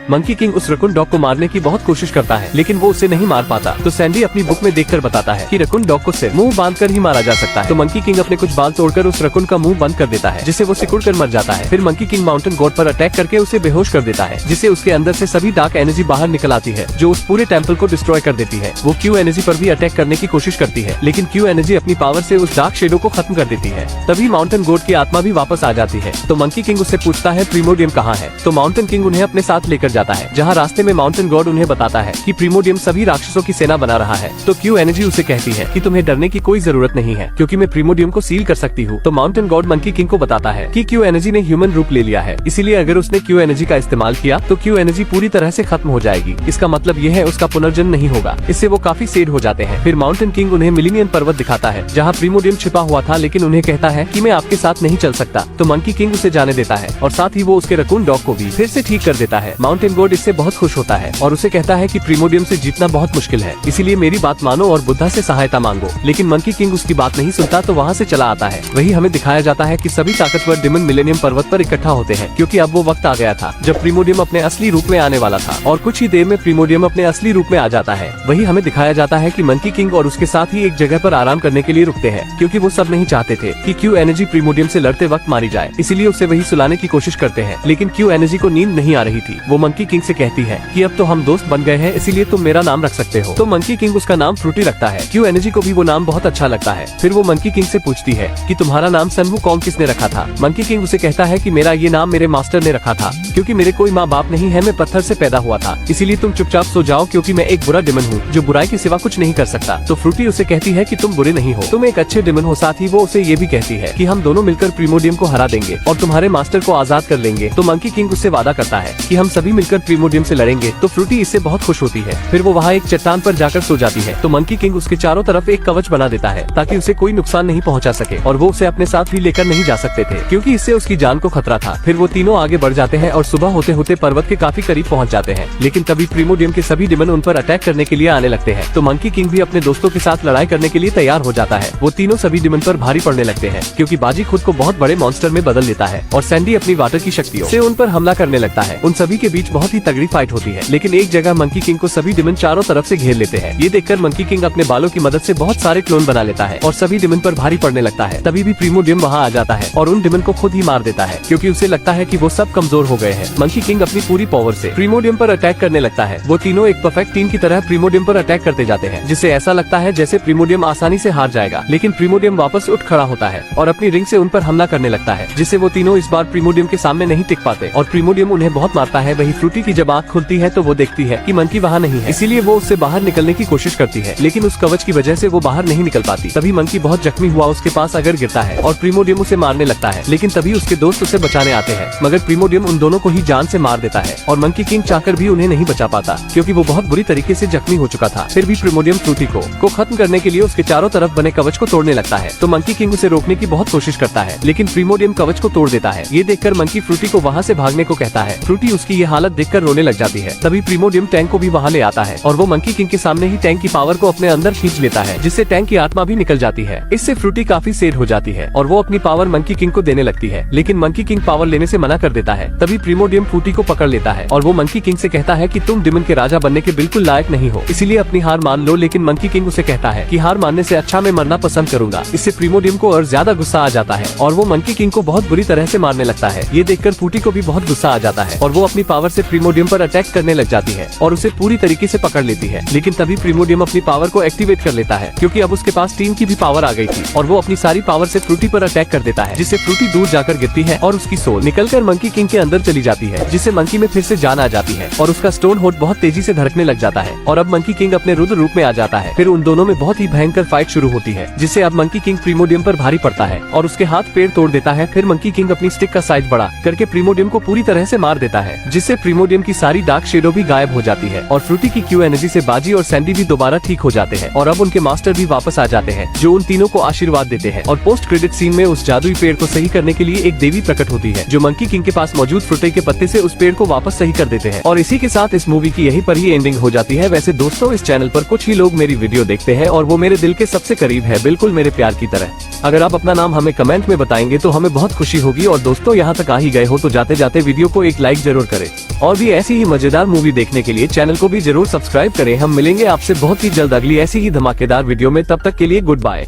Monkey king उस रकुन dog को मारने की बहुत कोशिश करता है, लेकिन वो उसे नहीं मार पाता। तो सैंडी अपनी बुक में देखकर बताता है कि रकुन डॉग को सिर्फ मुंह बांधकर ही मारा जा सकता है। तो मंकी किंग अपने कुछ बाल तोड़कर उस रकुन का मुंह बंद कर देता है, जिससे वो सिकुड़ कर मर जाता है। फिर मंकी किंग माउंटेन गॉड पर अटैक करके उसे बेहोश कर देता है, जिससे उसके अंदर से सभी डार्क एनर्जी बाहर निकल आती है, जो उस पूरे टेम्पल को डिस्ट्रॉय कर देती है। वो क्यू एनर्जी पर भी अटैक करने की कोशिश करती है, लेकिन क्यू एनर्जी अपनी पावर से उस डार्क शेडो को खत्म कर देती है। तभी माउंटेन गॉड की आत्मा भी वापस आ जाती है। तो मंकी किंग उससे पूछता है प्रीमोडियम कहाँ है। तो माउंटेन किंग उन्हें अपने साथ लेकर जाता है, जहाँ रास्ते में माउंटेन गॉड उन्हें बताता है कि प्रीमोडियम सभी राक्षसों की सेना बना रहा है। तो क्यू एनर्जी उसे कहती है कि तुम्हें डरने की कोई जरूरत नहीं है, क्योंकि मैं प्रीमोडियम को सील कर सकती हूँ। तो माउंटेन गॉड मंकी किंग को बताता है कि क्यू एनर्जी ने ह्यूमन रूप ले लिया है, इसीलिए अगर उसने क्यू एनर्जी का इस्तेमाल किया तो क्यू एनर्जी पूरी तरह से खत्म हो जाएगी। इसका मतलब ये है उसका पुनर्जन्म नहीं होगा। इससे वो काफी सैड हो जाते हैं। फिर माउंटेन किंग उन्हें मिलीनियन पर्वत दिखाता है, जहाँ प्रीमोडियम छिपा हुआ था, लेकिन उन्हें कहता है कि मैं आपके साथ नहीं चल सकता। तो मंकी किंग उसे जाने देता है और साथ ही वो उसके रकून डॉग को भी फिर से ठीक कर देता है। माउंटेन गॉड इससे बहुत खुश होता है और उसे कहता है कि प्रीमोडियम से जीतना बहुत मुश्किल है, इसीलिए मेरी बात मानो और बुद्धा से सहायता मांगो। लेकिन मंकी किंग उसकी बात नहीं सुनता, तो वहाँ से चला आता है। वही हमें दिखाया जाता है कि सभी ताकतवर डिमन मिलेनियम पर्वत पर इकट्ठा होते हैं, क्योंकि अब वो वक्त आ गया था जब प्रीमोडियम अपने असली रूप में आने वाला था। और कुछ ही देर में प्रीमोडियम अपने असली रूप में आ जाता है। वही हमें दिखाया जाता है कि मंकी किंग और उसके साथ ही एक जगह पर आराम करने के लिए रुकते हैं, क्योंकि वो सब नहीं चाहते थे कि क्यू एनर्जी प्रीमोडियम से लड़ते वक्त मारी जाए, इसीलिए उसे वही सुलाने की कोशिश करते हैं। लेकिन क्यू एनर्जी को नींद नहीं आ रही थी। वो मंकी किंग से कहती है कि अब तो हम दोस्त बन गए हैं, इसीलिए तुम मेरा नाम रख सकते हो। तो मंकी किंग उसका नाम फ्रूटी रखता है। क्यू एनर्जी को भी वो नाम बहुत अच्छा लगता है। फिर वो मंकी किंग से पूछती है कि तुम्हारा नाम सनवू कॉन्ग किसने रखा था। मंकी किंग उसे कहता है कि मेरा ये नाम मेरे मास्टर ने रखा था, क्योंकि मेरे कोई माँ बाप नहीं है, मैं पत्थर से पैदा हुआ था, इसीलिए तुम चुपचाप सो जाओ, क्योंकि मैं एक बुरा डिमन हूँ जो बुराई के सिवा कुछ नहीं कर सकता। तो फ्रूटी उसे कहती है कि तुम बुरे नहीं हो, तुम एक अच्छे डिमन हो। साथ ही वो उसे ये भी कहती है कि हम दोनों मिलकर प्रीमोडियम को हरा देंगे और तुम्हारे मास्टर को आजाद कर लेंगे। तो मंकी किंग उससे वादा करता है कि हम सभी मिलकर प्रीमोडियम से लड़ेंगे। तो फ्रूटी इससे बहुत खुश होती है। फिर वो वहाँ एक चट्टान पर जाकर सो जाती है। तो मंकी किंग उसके चारों तरफ एक कवच बना देता है, ताकि उसे कोई नुकसान नहीं पहुँचा सके, और वो उसे अपने साथ भी लेकर नहीं जा सकते थे, क्योंकि इससे उसकी जान को खतरा था। फिर वो तीनों आगे बढ़ जाते हैं और सुबह होते होते पर्वत के काफी करीब पहुँच जाते हैं। लेकिन तभी प्रीमोडियम के सभी डिमन उन पर अटैक करने के लिए आने लगते हैं। तो मंकी किंग भी अपने दोस्तों के साथ लड़ाई करने के लिए तैयार हो जाता है। वो तीनों सभी डिमन पर भारी पड़ने लगते हैं, क्योंकि बाजी खुद को बहुत बड़े मॉन्स्टर में बदल लेता है और सैंडी अपनी वाटर की शक्तियों से उन पर हमला करने लगता है। उन सभी के बीच बहुत ही तगड़ी फाइट होती है, लेकिन एक जगह मंकी किंग को सभी डिमन चारों तरफ से घेर लेते हैं। ये देखकर मंकी किंग अपने बालों की मदद से बहुत सारे क्लोन बना लेता है और सभी डिमन पर भारी पड़ने लगता है। तभी भी प्रीमोडियम वहाँ आ जाता है और उन डिमन को खुद ही मार देता है, क्योंकि उसे लगता है कि वो सब कमजोर हो गए हैं। मंकी किंग अपनी पूरी पावर से प्रीमोडियम पर अटैक करने लगता है। वो तीनों एक परफेक्ट टीम की तरह प्रीमोडियम पर अटैक करते जाते हैं, जिससे ऐसा लगता है जैसे प्रीमोडियम आसानी से हार जाएगा। लेकिन प्रीमोडियम वापस उठ खड़ा होता है और अपनी रिंग से उन पर हमला करने लगता है, जिससे वो तीनों इस बार प्रीमोडियम के सामने नहीं टिक पाते और प्रीमोडियम उन्हें बहुत मारता है। वही फ्रूटी की जब आँख खुलती है तो वो देखती है कि मंकी वहाँ नहीं है, इसीलिए वो उससे बाहर निकलने की कोशिश करती है, लेकिन उस कवच की वजह से वो बाहर नहीं निकल पाती। तभी मंकी बहुत जख्मी हुआ उसके पास अगर गिरता है और प्रीमोडियम उसे मारने लगता है, लेकिन तभी उसके दोस्त उसे बचाने आते हैं, मगर प्रीमोडियम उन दोनों को ही जान से मार देता है और मंकी किंग चाहकर भी उन्हें नहीं बचा पाता, क्योंकि वो बहुत बुरी तरीके से जख्मी हो चुका था। फिर भी प्रीमोडियम फ्रूटी को खत्म करने के लिए उसके चारों तरफ बने कवच को तोड़ने लगता है। तो मंकी किंग उसे रोकने की बहुत कोशिश करता है, लेकिन प्रीमोडियम कवच को तोड़ देता है। ये देखकर मंकी फ्रूटी को वहाँ से भागने को कहता है। फ्रूटी उसकी ये हालत देखकर रोने लग जाती है। तभी प्रीमोडियम टैंक को भी वहाँ ले आता है और वो मंकी किंग के सामने ही टैंक की पावर को अपने अंदर खींच लेता है, जिससे टैंक की आत्मा भी निकल जाती है। इससे फ्रूटी काफी सैड हो जाती है और वो अपनी पावर मंकी किंग को देने लगती है, लेकिन मंकी किंग पावर लेने से मना कर देता है। तभी प्रीमोडियम फ्रूटी को पकड़ लेता है और वो मंकी किंग से कहता है कि तुम डिमन के राजा बनने के बिल्कुल लायक नहीं हो, इसीलिए अपनी हार मान लो। लेकिन मंकी किंग उसे कहता है कि हार मानने से अच्छा मैं मरना पसंद करूंगा। इससे प्रीमोडियम को और ज्यादा गुस्सा आ जाता है और वो मंकी किंग को बहुत बुरी तरह से मारने लगता है। ये देखकर फ्रूटी को भी बहुत गुस्सा आ जाता है और वो अपनी पावर से प्रीमोडियम पर अटैक करने लग जाती है और उसे पूरी तरीके से पकड़ लेती है। लेकिन तभी प्रीमोडियम अपनी पावर को एक्टिवेट कर लेता है, क्योंकि अब उसके पास टीम की भी पावर आ गई थी और वो अपनी सारी पावर से फ्रूटी पर अटैक कर देता है, जिससे फ्रूटी दूर जाकर गिरती है और उसकी सोल निकलकर मंकी किंग के अंदर चली जाती है, जिससे मंकी में फिर से जान आ जाती है और उसका स्टोन होट बहुत तेजी से धड़कने लग जाता है और अब मंकी किंग अपने रुद्र रूप में आ जाता है। फिर उन दोनों में बहुत ही भयंकर फाइट शुरू होती है, जिससे अब मंकी किंग प्रीमोडियम पर भारी पड़ता है और उसके हाथ पैर तोड़ देता है। फिर मंकी किंग अपनी स्टिक का साइज बड़ा करके प्रीमोडियम को पूरी तरह से मार देता है, जिससे प्रीमोडियम की सारी डार्क शेडो भी गायब हो जाती है और फ्रूटी की क्यू एनर्जी से बाजी और सैंडी भी दोबारा ठीक हो जाते हैं और अब उनके मास्टर भी वापस आ जाते हैं, जो उन तीनों को आशीर्वाद देते हैं। और पोस्ट क्रेडिट सीन में उस जादुई पेड़ को सही करने के लिए एक देवी प्रकट होती है, जो मंकी किंग के पास मौजूद फ्रूटी के पत्ते से उस पेड़ को वापस सही कर देते हैं। और इसी के साथ इस मूवी की यहीं पर ही एंडिंग हो जाती है। वैसे दोस्तों, इस चैनल पर कुछ ही लोग मेरी वीडियो देखते हैं और वो मेरे दिल के सबसे करीब है, बिल्कुल मेरे प्यार की तरह। अगर आप अपना नाम हमें कमेंट में बताएंगे तो हमें बहुत खुशी होगी। और दोस्तों, यहाँ तक आ ही गए हो तो जाते जाते वीडियो को एक लाइक जरूर करें। और भी ऐसी ही मजेदार मूवी देखने के लिए चैनल को भी जरूर सब्सक्राइब करें। हम मिलेंगे आपसे बहुत ही जल्द अगली ऐसी ही धमाकेदार वीडियो में। तब तक के लिए गुड बाय।